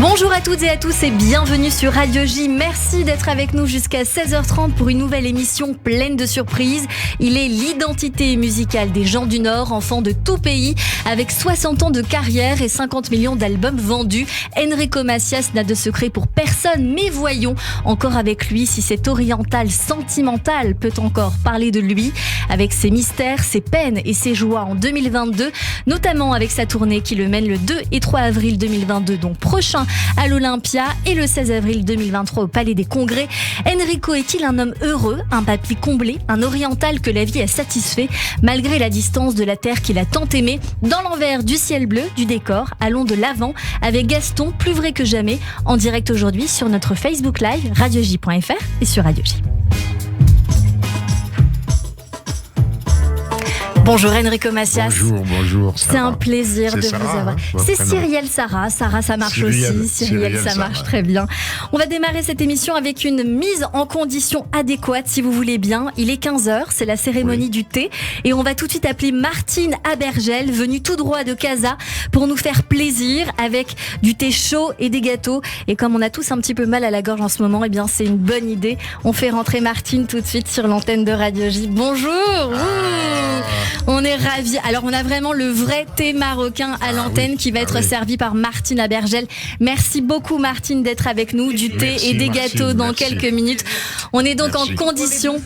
Bonjour à toutes et à tous et bienvenue sur Radio J. Merci d'être avec nous jusqu'à 16h30 pour une nouvelle émission pleine de surprises. Il est l'identité musicale des gens du Nord, enfants de tout pays, avec 60 ans de carrière et 50 millions d'albums vendus. Enrico Macias n'a de secret pour personne, mais voyons encore avec lui si cet oriental sentimental peut encore parler de lui, avec ses mystères, ses peines et ses joies en 2022, notamment avec sa tournée qui le mène le 2 et 3 avril 2022, donc prochain à l'Olympia, et le 16 avril 2023 au Palais des Congrès. Enrico est-il un homme heureux, un papy comblé, un oriental que la vie a satisfait malgré la distance de la terre qu'il a tant aimée? Dans l'envers du ciel bleu, du décor, allons de l'avant avec Gaston, plus vrai que jamais, en direct aujourd'hui sur notre Facebook Live, radioj.fr et sur Radio J. Bonjour Enrico Macias. Bonjour. C'est un plaisir de vous avoir. C'est Cyrielle Sarah. Sarah, ça marche aussi. Cyrielle, ça marche très bien. On va démarrer cette émission avec une mise en condition adéquate, si vous voulez bien. Il est 15h, c'est la cérémonie du thé. Et on va tout de suite appeler Martine Abergel, venue tout droit de Casa, pour nous faire plaisir avec du thé chaud et des gâteaux. Et comme on a tous un petit peu mal à la gorge en ce moment, eh bien c'est une bonne idée. On fait rentrer Martine tout de suite sur l'antenne de Radio J. Bonjour. On est ravis. Alors, on a vraiment le vrai thé marocain à l'antenne qui va être servi par Martine Abergel. Merci beaucoup, Martine, d'être avec nous. Du thé et des gâteaux dans quelques minutes. On est donc en condition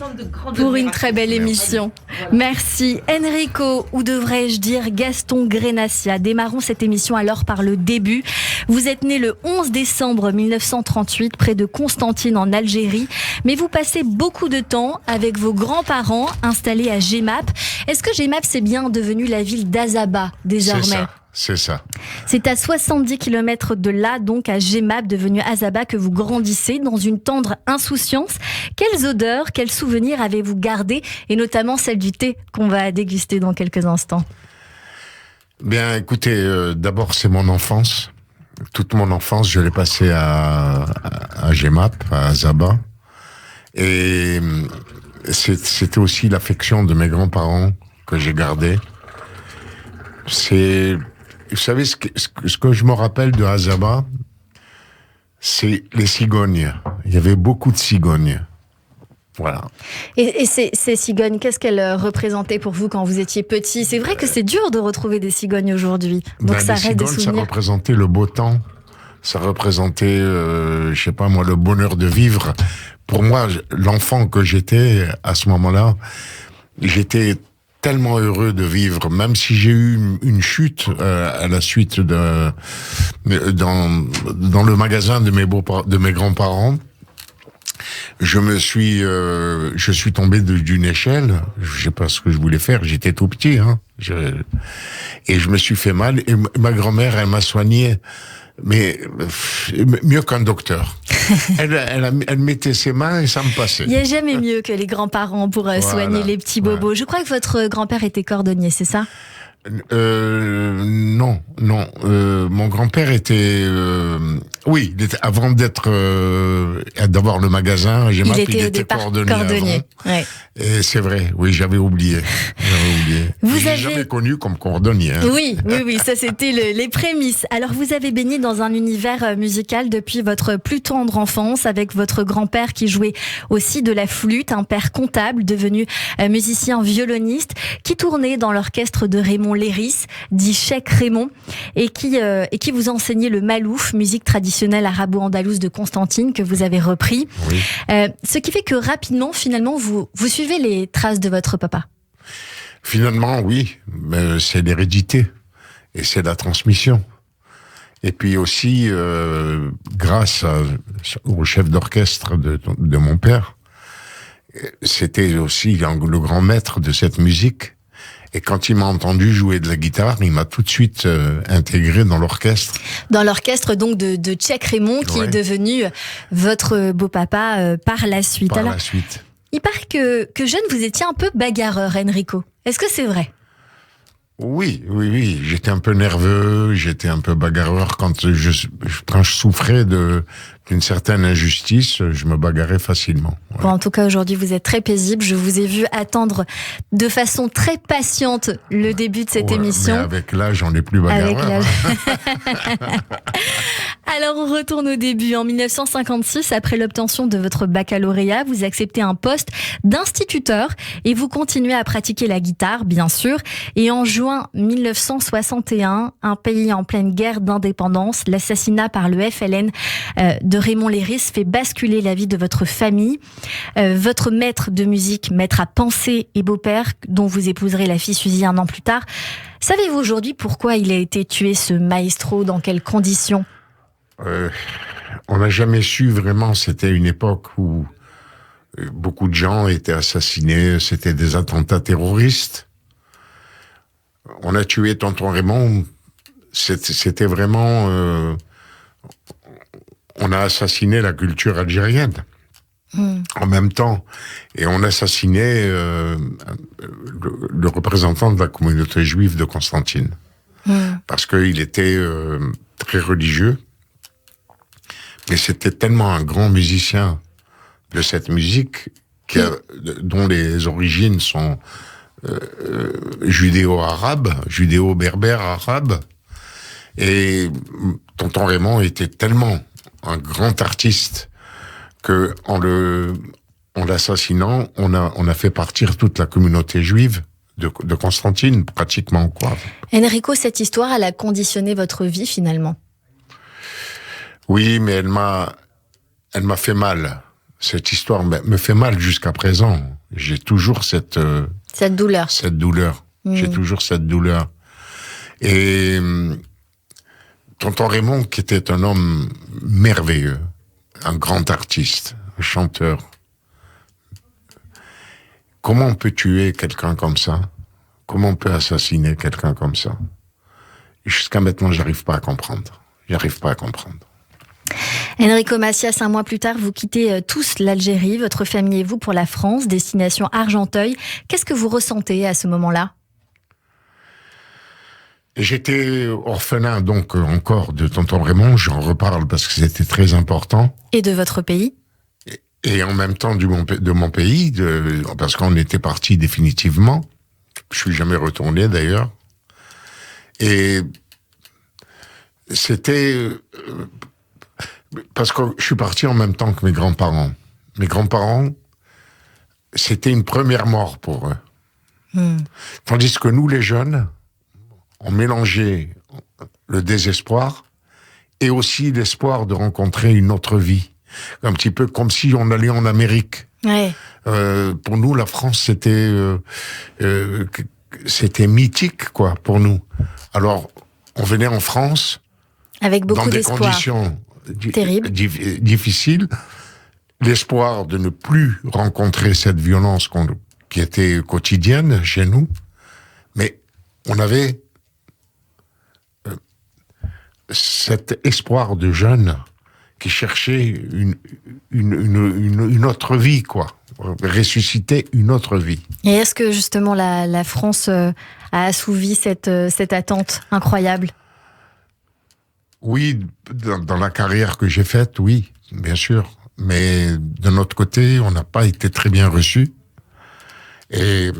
pour une très belle émission. Merci. Enrico, ou devrais-je dire Gaston Grenacia. Démarrons cette émission alors par le début. Vous êtes né le 11 décembre 1938 près de Constantine en Algérie. Mais vous passez beaucoup de temps avec vos grands-parents installés à Jemap. Est-ce que Jemap, c'est bien devenu la ville d'Azaba désormais? C'est ça. C'est à 70 km de là, donc à Jemap, devenu Azaba, que vous grandissez dans une tendre insouciance. Quelles odeurs, quels souvenirs avez-vous gardés, et notamment celle du thé qu'on va déguster dans quelques instants? Bien, écoutez, d'abord c'est mon enfance. Toute mon enfance, je l'ai passée à Jemap, à Azaba. Et c'était aussi l'affection de mes grands-parents que j'ai gardé. Vous savez, ce que je me rappelle de Azaba, c'est les cigognes. Il y avait beaucoup de cigognes. Voilà. Et ces cigognes, qu'est-ce qu'elles représentaient pour vous quand vous étiez petit? C'est vrai que c'est dur de retrouver des cigognes aujourd'hui. Donc ça reste des souvenirs. Ça représentait le beau temps. Ça représentait, je sais pas moi, le bonheur de vivre. Pour moi, l'enfant que j'étais à ce moment-là, j'étais tellement heureux de vivre, même si j'ai eu une chute à la suite dans le magasin de mes grands-parents. Je suis tombé d'une échelle. Je sais pas ce que je voulais faire. J'étais tout petit, hein. Et je me suis fait mal. Et ma grand-mère, elle m'a soigné. Mais mieux qu'un docteur. Elle mettait ses mains et ça me passait. Il n'y a jamais mieux que les grands-parents pour soigner les petits bobos. Ouais. Je crois que votre grand-père était cordonnier, c'est ça? Non. Mon grand-père était, avant d'avoir le magasin, il était cordonnier. Ouais. Et c'est vrai, oui, j'avais oublié. J'ai jamais connu comme cordonnier. Hein. Oui, ça c'était les prémices. Alors vous avez baigné dans un univers musical depuis votre plus tendre enfance, avec votre grand-père qui jouait aussi de la flûte, un père comptable devenu musicien violoniste, qui tournait dans l'orchestre de Raymond Léris, dit Cheikh Raymond, et qui vous enseignait le malouf, musique traditionnelle arabo-andalouse de Constantine, que vous avez repris. Oui. Ce qui fait que rapidement, finalement, vous suivez les traces de votre papa. Finalement, oui, mais c'est l'hérédité et c'est la transmission. Et puis aussi, grâce au chef d'orchestre de mon père, c'était aussi le grand maître de cette musique. Et quand il m'a entendu jouer de la guitare, il m'a tout de suite intégré dans l'orchestre. Dans l'orchestre donc de Cheikh Raymond, qui est devenu votre beau-papa par la suite. Par la suite. Il paraît que jeune, vous étiez un peu bagarreur, Enrico. Est-ce que c'est vrai? Oui. J'étais un peu nerveux, j'étais un peu bagarreur. Quand je souffrais d'une certaine injustice, je me bagarrais facilement. Ouais. Bon, en tout cas, aujourd'hui, vous êtes très paisible. Je vous ai vu attendre de façon très patiente le début de cette émission. Mais avec l'âge, on n'est plus bagarreur. Avec l'âge. Alors on retourne au début. En 1956, après l'obtention de votre baccalauréat, vous acceptez un poste d'instituteur et vous continuez à pratiquer la guitare, bien sûr. Et en juin 1961, un pays en pleine guerre d'indépendance, l'assassinat par le FLN de Raymond Léris fait basculer la vie de votre famille. Votre maître de musique, maître à penser et beau-père, dont vous épouserez la fille Suzy un an plus tard. Savez-vous aujourd'hui pourquoi il a été tué, ce maestro, dans quelles conditions ? On n'a jamais su vraiment. C'était une époque où beaucoup de gens étaient assassinés. C'était des attentats terroristes. On a tué tonton Raymond. C'était vraiment... on a assassiné la culture algérienne. En même temps. Et on assassinait le représentant de la communauté juive de Constantine. Parce qu'il était très religieux. Mais c'était tellement un grand musicien de cette musique dont les origines sont judéo-arabes, judéo-berbères arabes. Et tonton Raymond était tellement un grand artiste que en l'assassinant, on a fait partir toute la communauté juive de Constantine, pratiquement, quoi. Enrico, cette histoire, elle a conditionné votre vie, finalement. Oui, mais elle m'a fait mal. Cette histoire me fait mal jusqu'à présent. J'ai toujours cette douleur. Cette douleur. J'ai toujours cette douleur. Et tonton Raymond, qui était un homme merveilleux, un grand artiste, un chanteur. Comment on peut tuer quelqu'un comme ça? Comment on peut assassiner quelqu'un comme ça? Jusqu'à maintenant, j'arrive pas à comprendre. Enrico Macias, un mois plus tard, vous quittez tous l'Algérie, votre famille et vous, pour la France, destination Argenteuil. Qu'est-ce que vous ressentez à ce moment-là? J'étais orphelin, donc encore de tonton Raymond, j'en reparle parce que c'était très important. Et de votre pays? Et en même temps de mon pays, parce qu'on était parti définitivement. Je suis jamais retourné d'ailleurs. Et c'était... parce que je suis parti en même temps que mes grands-parents. Mes grands-parents, c'était une première mort pour eux. Tandis que nous, les jeunes, on mélangeait le désespoir et aussi l'espoir de rencontrer une autre vie. Un petit peu comme si on allait en Amérique. Ouais. Pour nous, la France, c'était mythique, quoi, pour nous. Alors, on venait en France avec beaucoup dans des d'espoir. Conditions terribles, difficiles. L'espoir de ne plus rencontrer cette violence qui était quotidienne chez nous. Mais on avait cet espoir de jeunes qui cherchaient une autre vie, quoi. Ressusciter une autre vie. Et est-ce que justement la France a assouvi cette attente incroyable? Oui, dans la carrière que j'ai faite, oui, bien sûr. Mais de notre côté, on n'a pas été très bien reçus. Et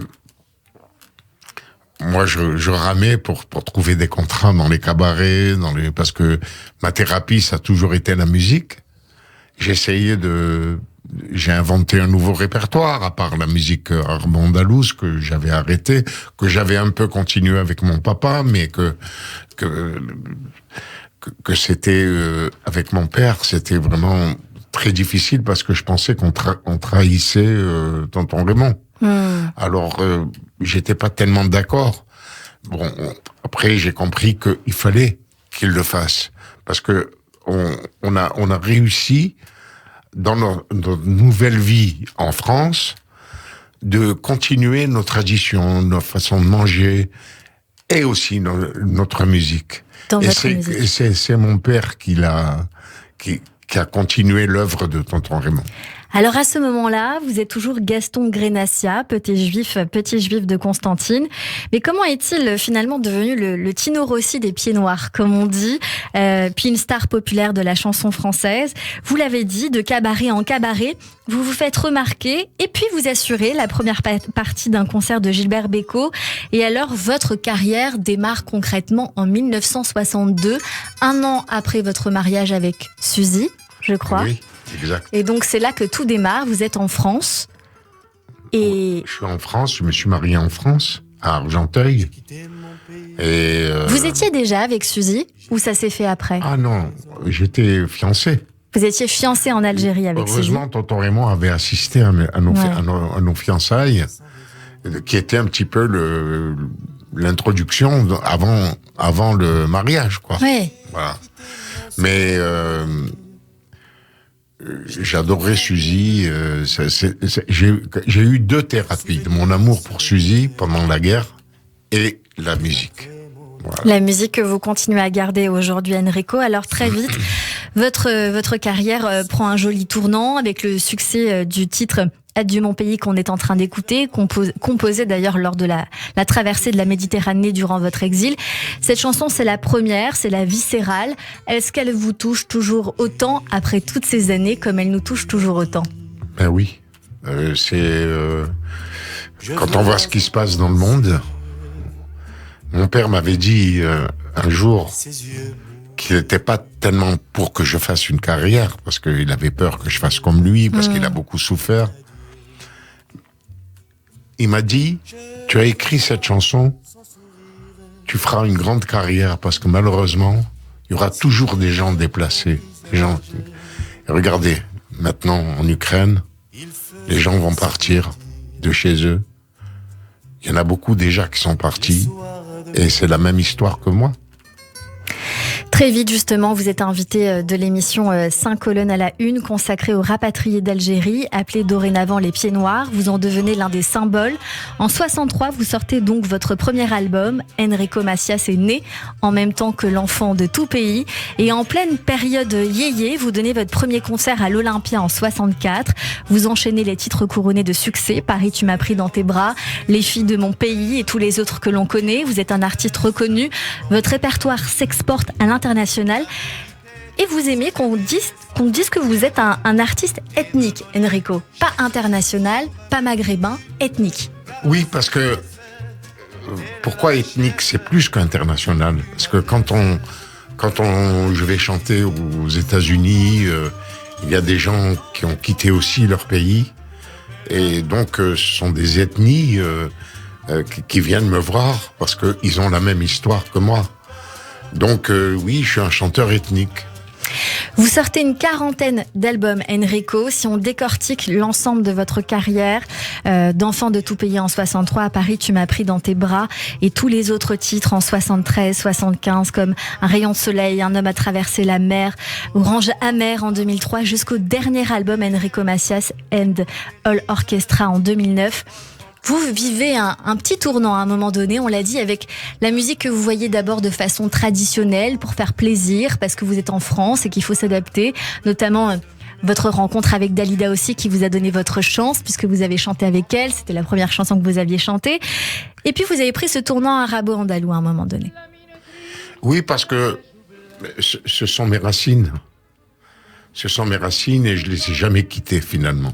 moi, je ramais pour trouver des contrats dans les cabarets, parce que ma thérapie, ça a toujours été la musique. J'ai inventé un nouveau répertoire, à part la musique arabo-andalouse que j'avais arrêtée, que j'avais un peu continué avec mon papa, mais que c'était, avec mon père, c'était vraiment très difficile parce que je pensais qu'on trahissait tonton Raymond. Alors, j'étais pas tellement d'accord. Bon, après, j'ai compris qu'il fallait qu'il le fasse. Parce que on a réussi, dans notre nouvelle vie en France, de continuer nos traditions, notre façon de manger, et aussi notre musique. Et c'est mon père qui a continué l'œuvre de tonton Raymond. Alors à ce moment-là, vous êtes toujours Gaston Grenassia, petit juif de Constantine. Mais comment est-il finalement devenu le Tino Rossi des Pieds Noirs, comme on dit, puis une star populaire de la chanson française? Vous l'avez dit, de cabaret en cabaret, vous vous faites remarquer et puis vous assurez la première partie d'un concert de Gilbert Bécaud. Et alors, votre carrière démarre concrètement en 1962, un an après votre mariage avec Suzy, je crois. Oui. Exact. Et donc c'est là que tout démarre, vous êtes en France. Et je suis en France, je me suis marié en France, à Argenteuil. Et vous étiez déjà avec Suzy ou ça s'est fait après? Ah non, j'étais fiancé. Vous étiez fiancé en Algérie avec Suzy. Heureusement, tonton Raymond avait assisté à nos fiançailles, qui était un petit peu l'introduction avant le mariage, quoi. Oui. Voilà. Mais j'adorais Suzy. J'ai eu 2 thérapies. Mon amour pour Suzy pendant la guerre et la musique. Voilà. La musique que vous continuez à garder aujourd'hui, Enrico. Alors très vite, votre carrière prend un joli tournant avec le succès du titre Adieu mon pays qu'on est en train d'écouter, composé d'ailleurs lors de la traversée de la Méditerranée durant votre exil. Cette chanson, c'est la première, c'est la viscérale. Est-ce qu'elle vous touche toujours autant après toutes ces années comme elle nous touche toujours autant? Ben oui, quand on voit ce qui se passe dans le monde. Mon père m'avait dit un jour qu'il n'était pas tellement pour que je fasse une carrière, parce qu'il avait peur que je fasse comme lui, parce qu'il a beaucoup souffert. Il m'a dit, tu as écrit cette chanson, tu feras une grande carrière, parce que malheureusement, il y aura toujours des gens déplacés. Et regardez, maintenant en Ukraine, les gens vont partir de chez eux. Il y en a beaucoup déjà qui sont partis, et c'est la même histoire que moi. Très vite, justement, vous êtes invité de l'émission 5 colonnes à la une, consacrée aux rapatriés d'Algérie, appelés dorénavant les Pieds Noirs. Vous en devenez l'un des symboles. En 63, vous sortez donc votre premier album. Enrico Macias est né en même temps que l'enfant de tout pays. Et en pleine période yéyé, vous donnez votre premier concert à l'Olympia en 64. Vous enchaînez les titres couronnés de succès. Paris, tu m'as pris dans tes bras, Les filles de mon pays et tous les autres que l'on connaît. Vous êtes un artiste reconnu. Votre répertoire s'exporte à l'international. Et vous aimez qu'on dise que vous êtes un artiste ethnique, Enrico. Pas international, pas maghrébin, ethnique. Oui, parce que pourquoi ethnique? C'est plus qu'international. Parce que quand je vais chanter aux États-Unis, il y a des gens qui ont quitté aussi leur pays. Et donc, ce sont des ethnies qui viennent me voir parce qu'ils ont la même histoire que moi. Donc oui, je suis un chanteur ethnique. Vous sortez une 40aine d'albums, Enrico. Si on décortique l'ensemble de votre carrière, d'Enfant de tout pays en 63, à Paris, tu m'as pris dans tes bras, et tous les autres titres en 73, 75, comme Un rayon de soleil, Un homme a traversé la mer, Orange amère en 2003, jusqu'au dernier album Enrico Macias and All Orchestra en 2009. Vous vivez un petit tournant à un moment donné, on l'a dit, avec la musique que vous voyez d'abord de façon traditionnelle, pour faire plaisir, parce que vous êtes en France et qu'il faut s'adapter, notamment votre rencontre avec Dalida aussi, qui vous a donné votre chance, puisque vous avez chanté avec elle, c'était la première chanson que vous aviez chantée. Et puis vous avez pris ce tournant arabo-andalou à un moment donné. Oui, parce que ce sont mes racines. Ce sont mes racines et je ne les ai jamais quittées finalement.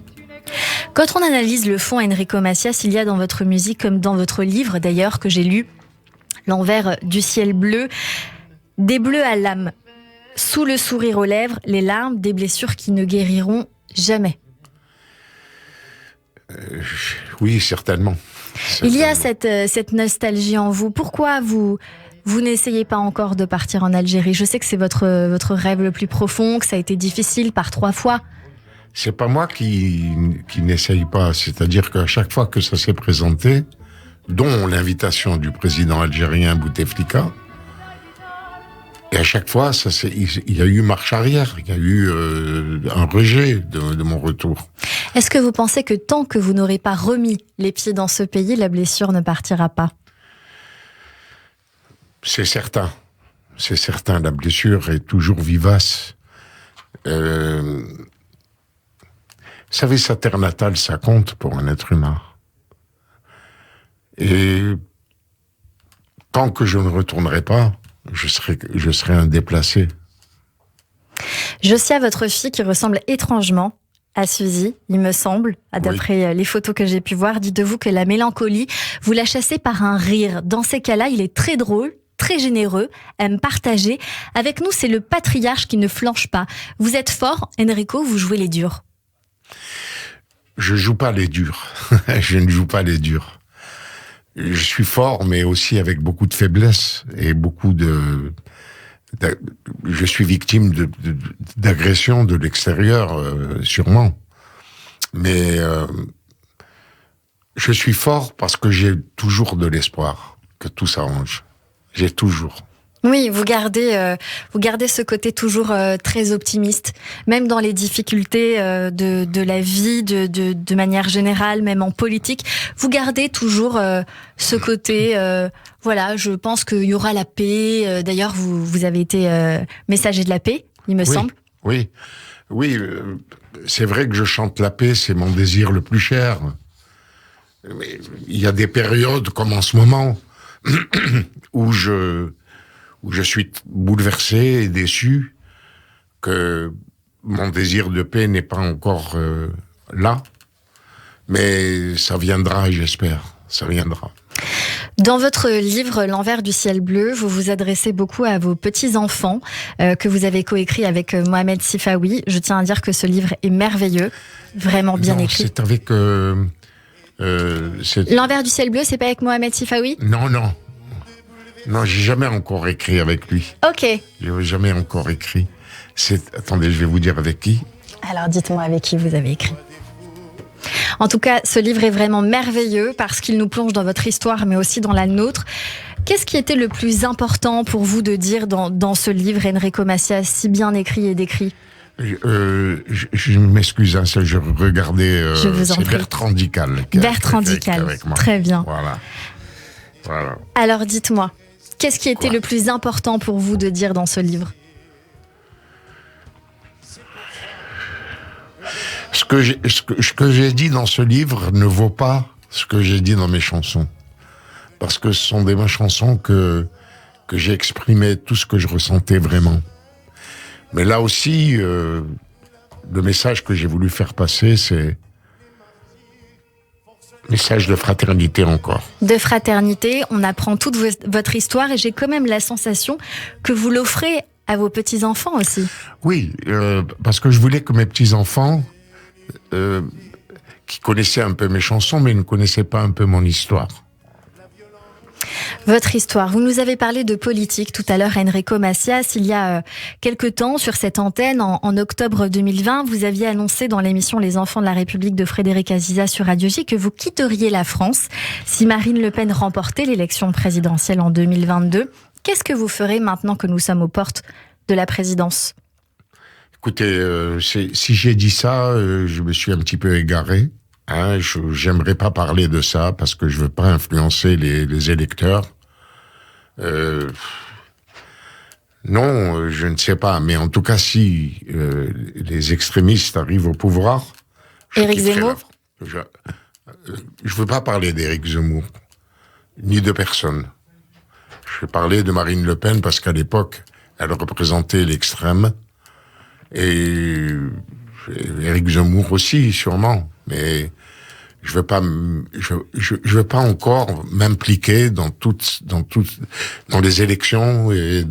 Quand on analyse le fond, Enrico Macias, il y a dans votre musique, comme dans votre livre d'ailleurs que j'ai lu, L'envers du ciel bleu, des bleus à l'âme, sous le sourire aux lèvres, les larmes, des blessures qui ne guériront jamais. Oui, certainement. Il y a cette nostalgie en vous. Pourquoi vous n'essayez pas encore de partir en Algérie? Je sais que c'est votre rêve le plus profond, que ça a été difficile par 3 fois. C'est pas moi qui n'essaye pas. C'est-à-dire qu'à chaque fois que ça s'est présenté, dont l'invitation du président algérien Bouteflika, et à chaque fois, il y a eu marche arrière, il y a eu un rejet de mon retour. Est-ce que vous pensez que tant que vous n'aurez pas remis les pieds dans ce pays, la blessure ne partira pas? C'est certain. C'est certain, la blessure est toujours vivace. savez, sa terre natale, ça compte pour un être humain. Et tant que je ne retournerai pas, je serai un déplacé. Josia, votre fille qui ressemble étrangement à Suzy, il me semble, d'après les photos que j'ai pu voir, dites-vous que la mélancolie, vous la chassez par un rire. Dans ces cas-là, il est très drôle, très généreux, aime partager. Avec nous, c'est le patriarche qui ne flanche pas. Vous êtes fort, Enrico, vous jouez les durs. Je joue pas les durs. Je ne joue pas les durs. Je suis fort, mais aussi avec beaucoup de faiblesse et beaucoup je suis victime d'agressions de l'extérieur, sûrement. Mais je suis fort parce que j'ai toujours de l'espoir que tout s'arrange. J'ai toujours. Oui, vous gardez ce côté toujours très optimiste, même dans les difficultés de la vie, de manière générale, même en politique. Vous gardez toujours ce côté. Voilà, je pense qu'il y aura la paix. D'ailleurs, vous avez été messager de la paix, il me semble. Oui, c'est vrai que je chante la paix, c'est mon désir le plus cher. Mais il y a des périodes comme en ce moment où je suis bouleversé et déçu que mon désir de paix n'est pas encore là. Mais ça viendra, j'espère. Ça viendra. Dans votre livre « L'envers du ciel bleu », vous vous adressez beaucoup à vos petits-enfants que vous avez coécrit avec Mohamed Sifawi. Je tiens à dire que ce livre est merveilleux, vraiment bien écrit. C'est avec... L'envers du ciel bleu, c'est pas avec Mohamed Sifawi ? Non, j'ai jamais encore écrit avec lui. Ok. J'ai jamais encore écrit. Attendez, je vais vous dire avec qui. Alors dites-moi avec qui vous avez écrit. En tout cas, ce livre est vraiment merveilleux parce qu'il nous plonge dans votre histoire, mais aussi dans la nôtre. Qu'est-ce qui était le plus important pour vous de dire dans ce livre, Enrico Macias, si bien écrit et décrit ? Je m'excuse, je regardais. C'est Bertrand Dical. Bertrand Dical, très bien. Voilà. Alors dites-moi, qu'est-ce qui était le plus important pour vous de dire dans ce livre ? Ce que j'ai dit dans ce livre ne vaut pas ce que j'ai dit dans mes chansons. Parce que ce sont mes chansons que j'ai exprimé tout ce que je ressentais vraiment. Mais là aussi, le message que j'ai voulu faire passer, c'est message de fraternité encore. De fraternité, on apprend toute votre histoire et j'ai quand même la sensation que vous l'offrez à vos petits-enfants aussi. Oui, parce que je voulais que mes petits-enfants, qui connaissaient un peu mes chansons, mais ne connaissaient pas un peu mon histoire. Votre histoire. Vous nous avez parlé de politique tout à l'heure, Enrico Macias. Il y a quelque temps, sur cette antenne, en octobre 2020, vous aviez annoncé dans l'émission Les Enfants de la République de Frédéric Aziza sur Radio J que vous quitteriez la France si Marine Le Pen remportait l'élection présidentielle en 2022. Qu'est-ce que vous ferez maintenant que nous sommes aux portes de la présidence ? Écoutez, si j'ai dit ça, je me suis un petit peu égaré. J'aimerais pas parler de ça parce que je veux pas influencer les électeurs. Non, je ne sais pas. Mais en tout cas, si les extrémistes arrivent au pouvoir... Éric Zemmour ? Je veux pas parler d'Éric Zemmour, ni de personne. Je vais parler de Marine Le Pen parce qu'à l'époque, elle représentait l'extrême. Et Éric Zemmour aussi, sûrement. Mais je veux pas encore m'impliquer dans les élections et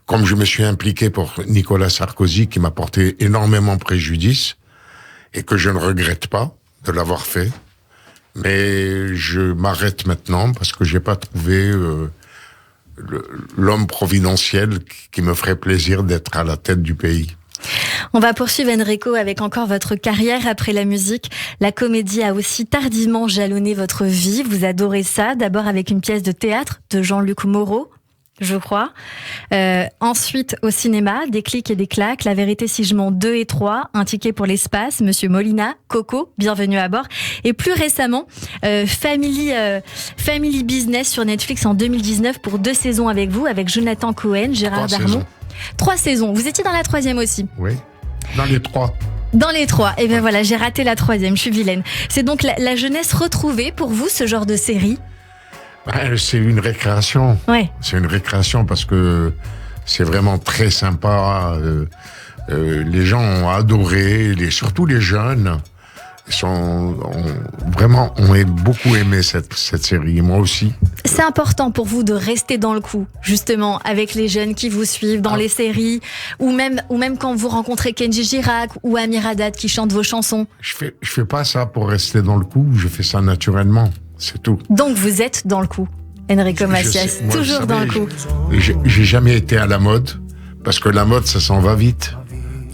comme je me suis impliqué pour Nicolas Sarkozy, qui m'a porté énormément préjudice et que je ne regrette pas de l'avoir fait. Mais je m'arrête maintenant parce que j'ai pas trouvé l'homme providentiel qui me ferait plaisir d'être à la tête du pays. On va poursuivre, Enrico, avec encore votre carrière après la musique. La comédie a aussi tardivement jalonné votre vie. Vous adorez ça, d'abord avec une pièce de théâtre de Jean-Luc Moreau, je crois. Ensuite, au cinéma, Des clics et des claques, La vérité si je mens 2 et 3, Un ticket pour l'espace, Monsieur Molina, Coco, Bienvenue à bord. Et plus récemment, Family Business sur Netflix en 2019 pour 2 saisons avec vous, avec Jonathan Cohen, Gérard Darmon. 3 saisons. Vous étiez dans la 3e aussi. Oui, dans les 3. Dans les 3. Et bien voilà, j'ai raté la 3e, je suis vilaine. C'est donc la jeunesse retrouvée pour vous, ce genre de série? C'est une récréation. Ouais. C'est une récréation parce que c'est vraiment très sympa. Les gens ont adoré, surtout les jeunes. Ont beaucoup aimé cette série, et moi aussi. C'est important pour vous de rester dans le coup, justement, avec les jeunes qui vous suivent dans les séries, ou même quand vous rencontrez Kenji Girac ou Amir Haddad qui chantent vos chansons. Je fais pas ça pour rester dans le coup, je fais ça naturellement, c'est tout. Donc vous êtes dans le coup, Enrico Macias, toujours dans le coup. J'ai jamais été à la mode, parce que la mode, ça s'en va vite,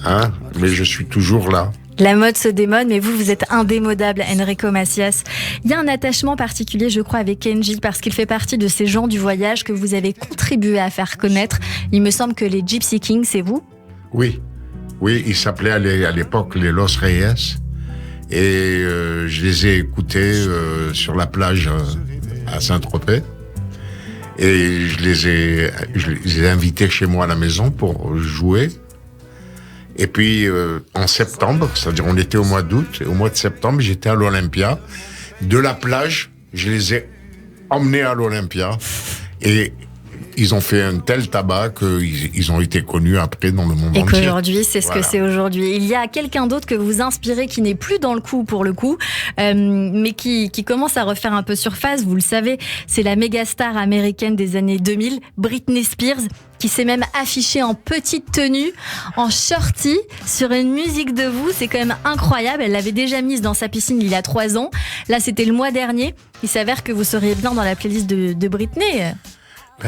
hein, mais je suis toujours là. La mode se démode, mais vous êtes indémodable, Enrico Macias. Il y a un attachement particulier, je crois, avec Kenji, parce qu'il fait partie de ces gens du voyage que vous avez contribué à faire connaître. Il me semble que les Gypsy Kings, c'est vous? Oui, ils s'appelaient à l'époque les Los Reyes. Et je les ai écoutés sur la plage à Saint-Tropez. Et je les ai invités chez moi à la maison pour jouer. Et puis, en septembre, c'est-à-dire on était au mois d'août, et au mois de septembre, j'étais à l'Olympia. De la plage, je les ai emmenés à l'Olympia. Et ils ont fait un tel tabac qu'ils ont été connus après dans le monde entier. Et qu'aujourd'hui, c'est ce que c'est aujourd'hui. Il y a quelqu'un d'autre que vous inspirez qui n'est plus dans le coup pour le coup, mais qui commence à refaire un peu surface. Vous le savez, c'est la méga star américaine des années 2000, Britney Spears, qui s'est même affichée en petite tenue, en shorty, sur une musique de vous. C'est quand même incroyable. Elle l'avait déjà mise dans sa piscine il y a 3 ans. Là, c'était le mois dernier. Il s'avère que vous seriez bien dans la playlist de Britney.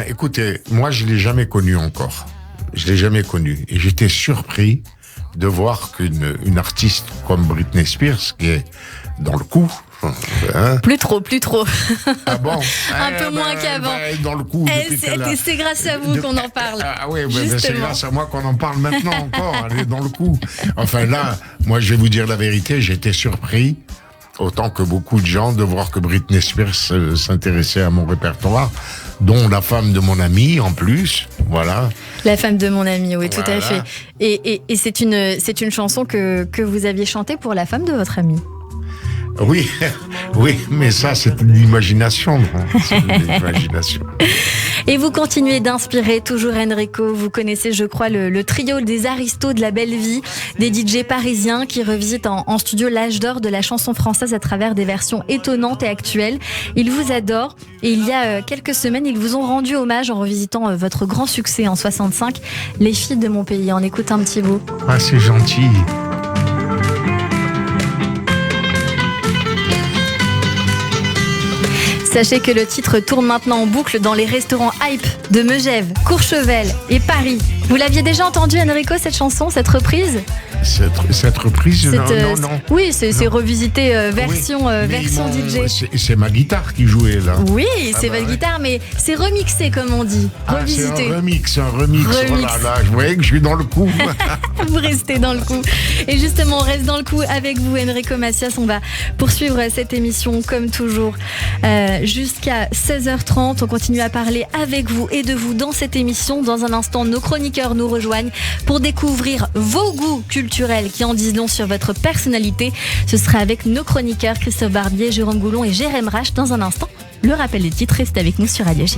Écoutez, moi, je l'ai jamais connue encore. Je l'ai jamais connue. Et j'étais surpris de voir qu'une artiste comme Britney Spears, qui est dans le coup... Hein? Plus trop. Ah bon? Un peu moins qu'avant. Dans le coup. C'est grâce à vous qu'on en parle. Ah oui, c'est grâce à moi qu'on en parle maintenant encore. Elle est dans le coup. Enfin là, moi, je vais vous dire la vérité, j'étais surpris, autant que beaucoup de gens, de voir que Britney Spears s'intéressait à mon répertoire, dont la femme de mon ami, en plus, voilà. La femme de mon ami, oui, tout à fait. Et c'est une chanson que vous aviez chantée pour la femme de votre ami. Oui, mais ça, c'est de l'imagination. C'est de l'imagination. Et vous continuez d'inspirer toujours Enrico. Vous connaissez, je crois, le trio des aristos de la belle vie, des DJ parisiens qui revisitent en studio l'âge d'or de la chanson française à travers des versions étonnantes et actuelles. Ils vous adorent et il y a quelques semaines, ils vous ont rendu hommage en revisitant votre grand succès en 65, Les filles de mon pays. On écoute un petit bout. Ah, c'est gentil. Sachez que le titre tourne maintenant en boucle dans les restaurants Hype de Megève, Courchevel et Paris. Vous l'aviez déjà entendu, Enrico, cette chanson, cette reprise? Cette reprise, non. Oui, c'est revisité version DJ. C'est ma guitare qui jouait là. Oui, c'est votre guitare, mais c'est remixé comme on dit. Revisité. C'est un remix. Voilà, là, je voyais que je suis dans le coup. Vous restez dans le coup. Et justement, on reste dans le coup avec vous, Enrico Macias. On va poursuivre cette émission comme toujours jusqu'à 16h30. On continue à parler avec vous et de vous dans cette émission. Dans un instant, nos chroniqueurs nous rejoignent pour découvrir vos goûts culturels qui en disent long sur votre personnalité. Ce sera avec nos chroniqueurs Christophe Barbier, Jérôme Goulon et Jérém Rache. Dans un instant, le rappel des titres, reste avec nous sur Radio J.